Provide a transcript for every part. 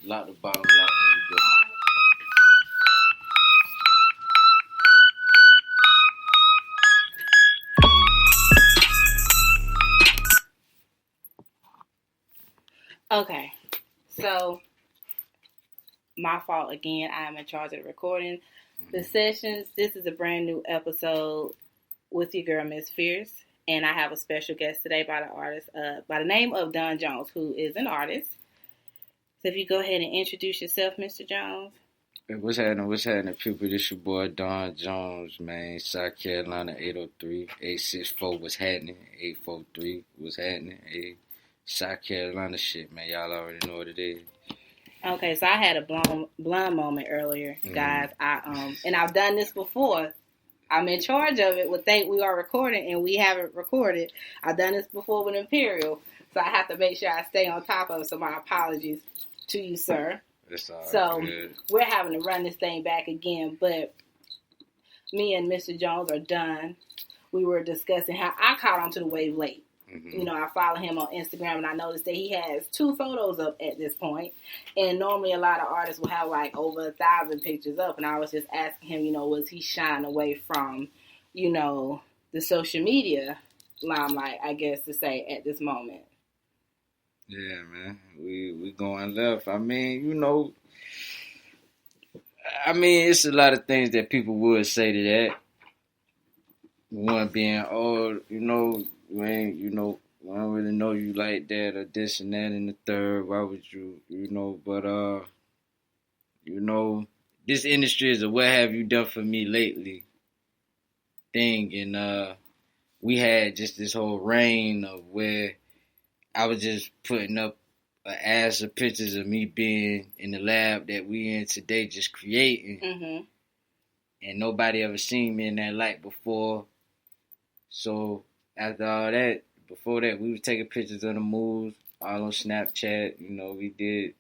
Lock the bottom lock when you go. Okay, so my fault again. I am in charge of the recording the sessions. This is a brand new episode with your girl Miss Fierce, and I have a special guest today by the name of Donn Jones, who is an artist. So if you go ahead and introduce yourself, Mr. Jones. Hey, what's happening, people? This your boy Donn Jones, man. South Carolina 803 864. What's happening? 843. What's happening? Hey. South Carolina shit, man. Y'all already know what it is. Okay, so I had a blonde moment earlier, guys. And I've done this before. I'm in charge of it. Would think we are recording, and we haven't recorded. I've done this before with Imperial, so I have to make sure I stay on top of it. So my apologies to you, sir. It's all so good. We're having to run this thing back again, but me and Mr. Jones are done. We were discussing how I caught onto the wave late. Mm-hmm. You know, I follow him on Instagram, and I noticed that he has 2 photos up at this point. And normally a lot of artists will have like over 1,000 pictures up. And I was just asking him, you know, was he shying away from, you know, the social media limelight, I guess to say, at this moment. Yeah, man. We going left. I mean, you know, it's a lot of things that people would say to that. One being, oh, you know, when, you know, I don't really know you like that or this and that and the third. Why would you, you know, but, you know, this industry is a what have you done for me lately thing. And, we had just this whole reign of where I was just putting up an ass of pictures of me being in the lab that we in today, just creating. Mm-hmm. And nobody ever seen me in that light before. So after all that, before that, we was taking pictures of the moves, all on Snapchat. You know, we did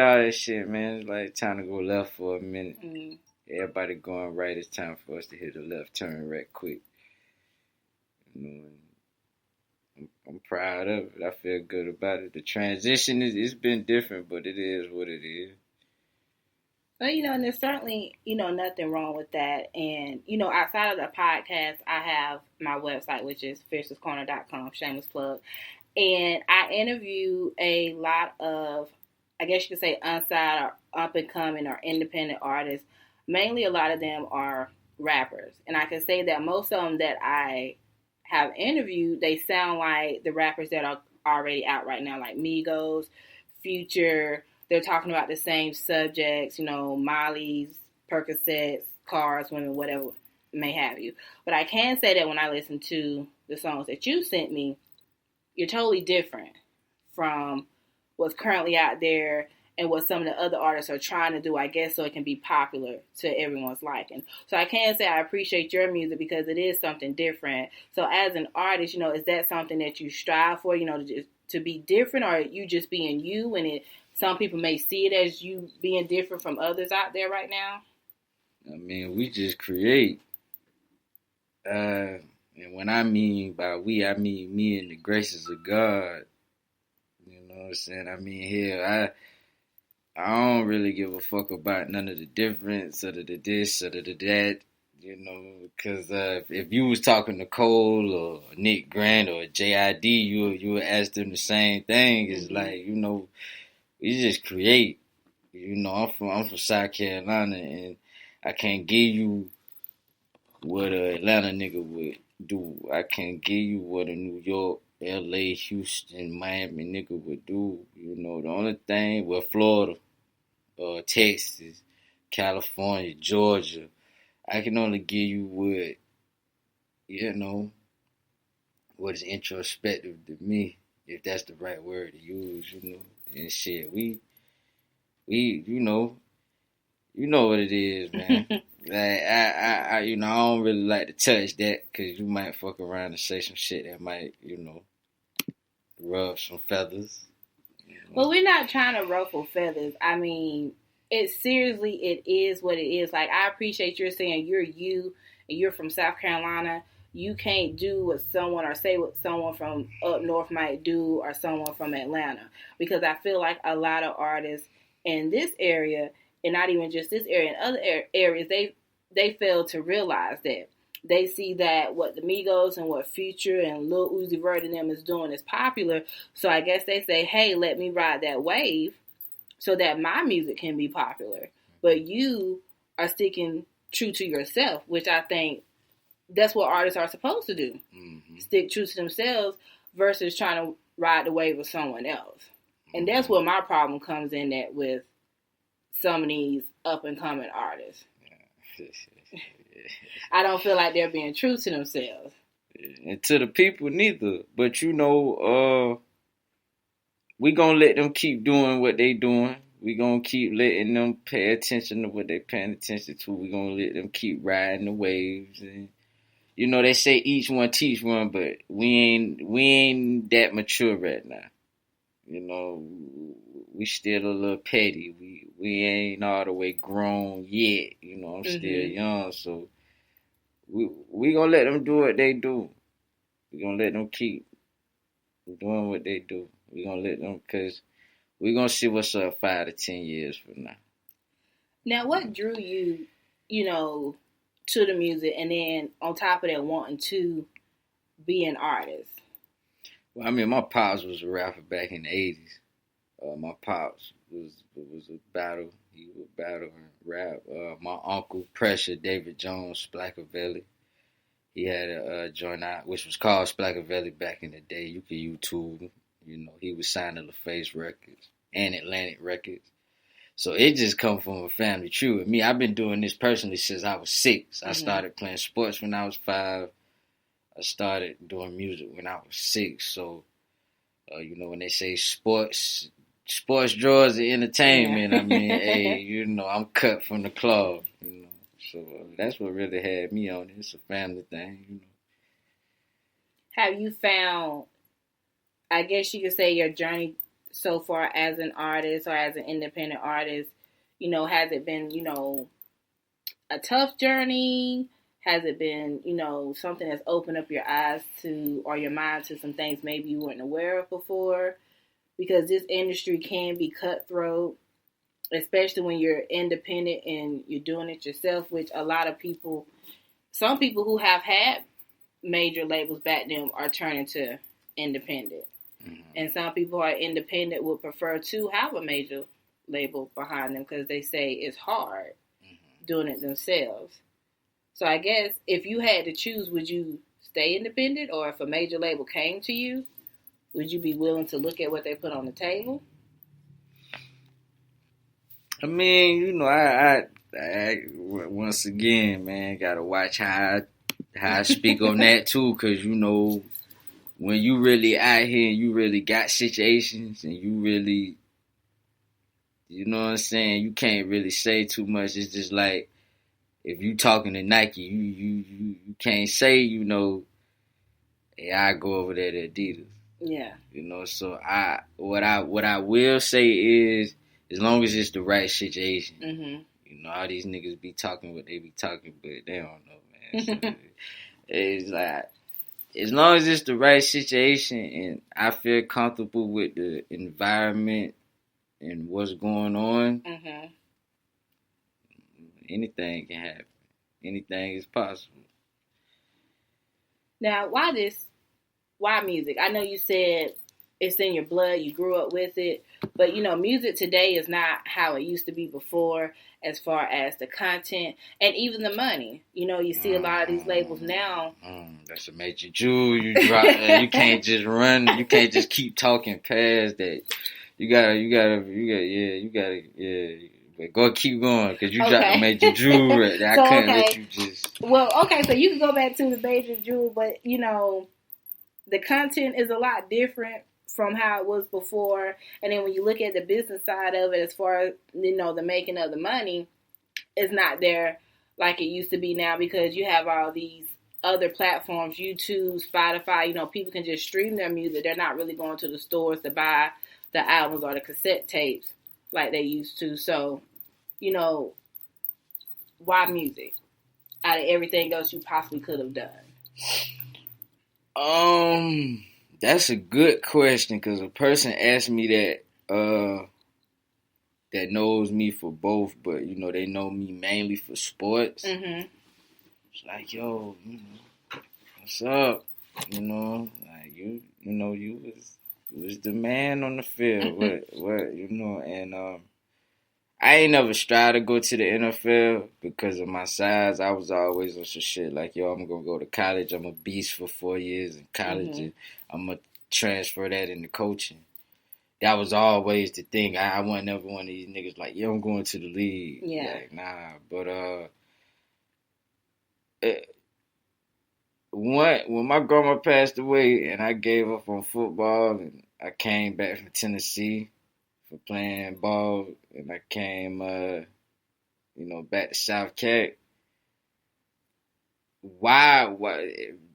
all that shit, man. It's like time to go left for a minute. Mm-hmm. Everybody going right. It's time for us to hit a left turn right quick. You know, I'm proud of it. I feel good about it. The transition it's been different, but it is what it is. Well, you know, and there's certainly, you know, nothing wrong with that. And, you know, outside of the podcast, I have my website, which is fiercescorner.com, shameless plug. And I interview a lot of, I guess you could say, unsigned or up-and-coming or independent artists. Mainly a lot of them are rappers. And I can say that most of them that I have interviewed, they sound like the rappers that are already out right now, like Migos, Future. They're talking about the same subjects, you know, Molly's, Percocets, cars, women, whatever may have you. But I can say that when I listen to the songs that you sent me, you're totally different from what's currently out there and what some of the other artists are trying to do, I guess, so it can be popular to everyone's liking. So I can say I appreciate your music because it is something different. So as an artist, you know, is that something that you strive for, you know, to be different, or you just being you, and some people may see it as you being different from others out there right now? I mean, we just create. And when I mean by we, I mean me and the graces of God. You know what I'm saying? I mean, here, I don't really give a fuck about none of the difference or the this or the that, you know, because if you was talking to Cole or Nick Grant or JID, you would ask them the same thing. It's like, you know, we just create. You know, I'm from South Carolina, and I can't give you what a Atlanta nigga would do. I can't give you what a New York, LA, Houston, Miami nigga would do. You know, the only thing, well, Florida, Texas, California, Georgia, I can only give you what, you know, what is introspective to me, if that's the right word to use, you know. And shit, we, you know what it is, man. Like, I, you know, I don't really like to touch that, because you might fuck around and say some shit that might, you know, rub some feathers. You know? Well, we're not trying to ruffle feathers. I mean, it is what it is. Like, I appreciate you're saying you're you, and you're from South Carolina. you can't do what someone or say what someone from up north might do or someone from Atlanta. Because I feel like a lot of artists in this area, and not even just this area, in other areas, they fail to realize that. They see that what the Migos and what Future and Lil Uzi Vert and them is doing is popular. So I guess they say, hey, let me ride that wave so that my music can be popular. But you are sticking true to yourself, which I think that's what artists are supposed to do. Mm-hmm. Stick true to themselves versus trying to ride the wave of someone else. And that's where my problem comes in at with some of these up-and-coming artists. I don't feel like they're being true to themselves. And to the people, neither. But, we going to let them keep doing what they doing. We going to keep letting them pay attention to what they paying attention to. We going to let them keep riding the waves. And, they say each one teach one, but we ain't that mature right now. We still a little petty. We ain't all the way grown yet. I'm still young, so we gonna let them do what they do. We gonna let them keep doing what they do. We gonna let them, cause we gonna see what's up 5 to 10 years from now. Now, what drew you, to the music, and then on top of that, wanting to be an artist? Well, I mean, my pops was a rapper back in the 80s. My pops was a battle. He would battle and rap. My uncle, Pressure, David Jones, Splackavelli. He had a joint out, which was called Splackavelli back in the day. You could YouTube him. He was signed to LaFace Records and Atlantic Records. So it just come from a family tree with me. I've been doing this personally since I was 6. I started playing sports when I was 5. I started doing music when I was 6. So, when they say sports draws the entertainment, I mean, hey, I'm cut from the cloth, So that's what really had me on it. It's a family thing, Have you found, I guess you could say, your journey so far as an artist or as an independent artist, has it been, a tough journey? Has it been, something that's opened up your eyes to, or your mind to some things maybe you weren't aware of before? Because this industry can be cutthroat, especially when you're independent and you're doing it yourself, which a lot of people, some people who have had major labels back then are turning to independent. Mm-hmm. And some people who are independent would prefer to have a major label behind them because they say it's hard doing it themselves. So I guess if you had to choose, would you stay independent, or if a major label came to you, would you be willing to look at what they put on the table? I mean, I once again, man, gotta watch how I speak on that too, because when you really out here and you really got situations and you really, you know what I'm saying, you can't really say too much. It's just like, if you talking to Nike, you can't say, hey, I go over there to Adidas. Yeah. So what I will say is, as long as it's the right situation, all these niggas be talking what they be talking, but they don't know, man. So it's like, as long as it's the right situation and I feel comfortable with the environment and what's going on, anything can happen. Anything is possible. Now, why music? I know you said it's in your blood, you grew up with it, but music today is not how it used to be before, as far as the content and even the money. You see a lot of these labels now. That's a major jewel you drop. You can't just run. You can't just keep talking past that. You gotta. But go keep going, because you dropped a major jewel right there. I couldn't let you just. Well, okay, so you can go back to the major jewel, but the content is a lot different from how it was before. And then when you look at the business side of it, as far as the making of the money, it's not there like it used to be now, because you have all these other platforms, YouTube, Spotify. People can just stream their music. They're not really going to the stores to buy the albums or the cassette tapes like they used to. So, why music out of everything else you possibly could have done? That's a good question because a person asked me that knows me for both, but they know me mainly for sports. Mm-hmm. It's like, yo, what's up? Like you was the man on the field. What, and I ain't never tried to go to the NFL because of my size. I was always on some shit like, yo, I'm gonna go to college. I'm a beast for 4 years in college, and I'm gonna transfer that into coaching. That was always the thing. I wasn't never one of these niggas like, yo, I'm going to the league. Yeah. Like, nah. But when my grandma passed away and I gave up on football and I came back from Tennessee for playing ball and I came back to South Cat. Why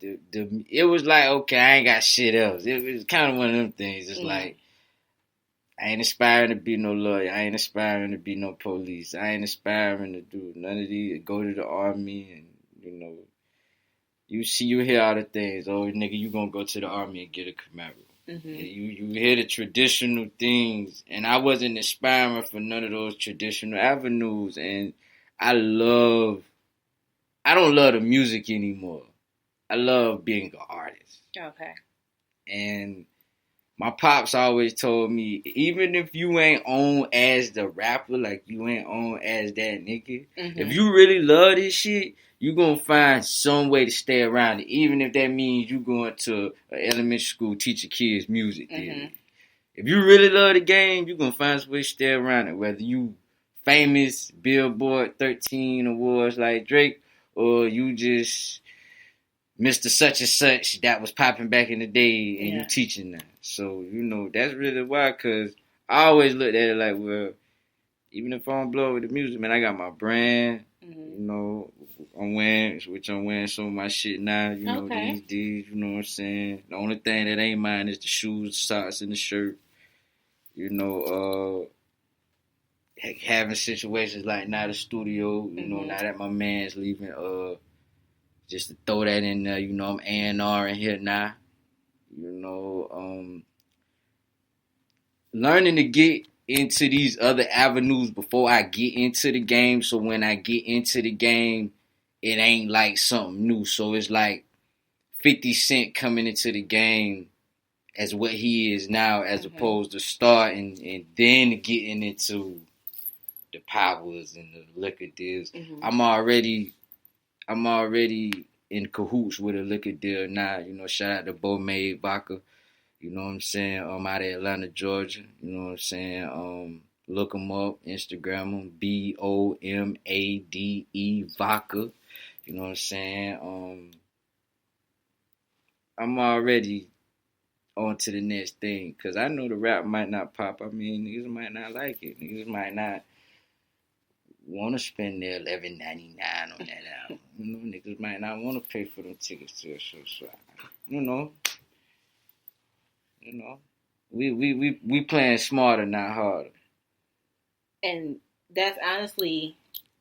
it was like, okay, I ain't got shit else. It was kind of one of them things. It's like, I ain't aspiring to be no lawyer. I ain't aspiring to be no police. I ain't aspiring to do none of these. Go to the army and, you hear all the things. Oh, nigga, you gonna go to the army and get a Camaro. Mm-hmm. You hear the traditional things. And I wasn't aspiring for none of those traditional avenues. And I don't love the music anymore. I love being an artist. Okay. And my pops always told me, even if you ain't on as the rapper, like you ain't on as that nigga, if you really love this shit, you gonna find some way to stay around it, even if that means you going to an elementary school teaching kids music. If you really love the game, you gonna find some way to stay around it, whether you famous, Billboard 13 awards like Drake, or you just Mr. Such and Such that was popping back in the day and you teaching that. So, that's really why, because I always looked at it like, well, even if I don't blow with the music, man, I got my brand, I'm wearing some of my shit now, these, you know what I'm saying? The only thing that ain't mine is the shoes, socks, and the shirt. Having situations like now the studio, now that my man's leaving, just to throw that in there, I'm A&R in here now. Learning to get into these other avenues before I get into the game. So when I get into the game, it ain't like something new. So it's like 50 Cent coming into the game as what he is now, as opposed to starting and then getting into the powers and the liquor deals. I'm already in cahoots with a liquor deal now. Shout out to Bomade Vodka. You know what I'm saying? Out of Atlanta, Georgia. You know what I'm saying? Look them up, Instagram them, BOMADE Vodka. You know what I'm saying? I'm already on to the next thing because I know the rap might not pop. I mean, niggas might not like it. Niggas might not want to spend their $11.99 on that album. Niggas might not want to pay for them tickets to a show. So, we playing smarter, not harder. And that's honestly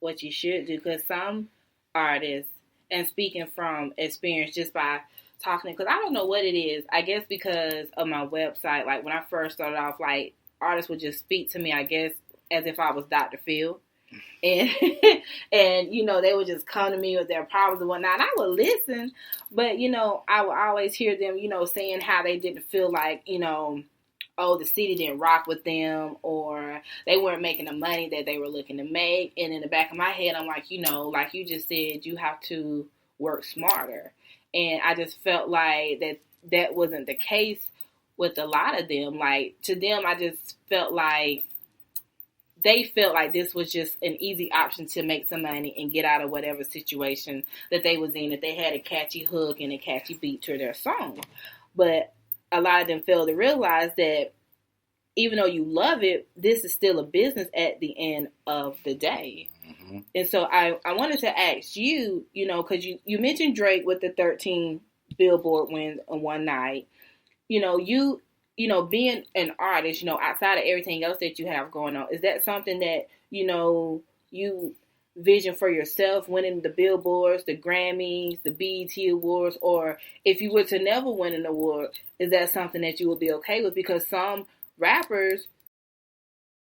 what you should do, because some artists, and speaking from experience just by talking, because I don't know what it is. I guess because of my website, like when I first started off, like artists would just speak to me, I guess, as if I was Dr. Phil. And they would just come to me with their problems and whatnot. And I would listen, but I would always hear them, saying how they didn't feel like, the city didn't rock with them, or they weren't making the money that they were looking to make. And in the back of my head, I'm like, like you just said, you have to work smarter. And I just felt like that wasn't the case with a lot of them. Like, to them, I just felt like they felt like this was just an easy option to make some money and get out of whatever situation that they was in, if they had a catchy hook and a catchy beat to their song. But a lot of them failed to realize that even though you love it, this is still a business at the end of the day. Mm-hmm. And so I wanted to ask you, because you mentioned Drake with the 13 Billboard wins on one night. Being an artist, outside of everything else that you have going on, is that something that, you vision for yourself, winning the Billboards, the Grammys, the BET Awards, or if you were to never win an award, is that something that you would be okay with? Because some rappers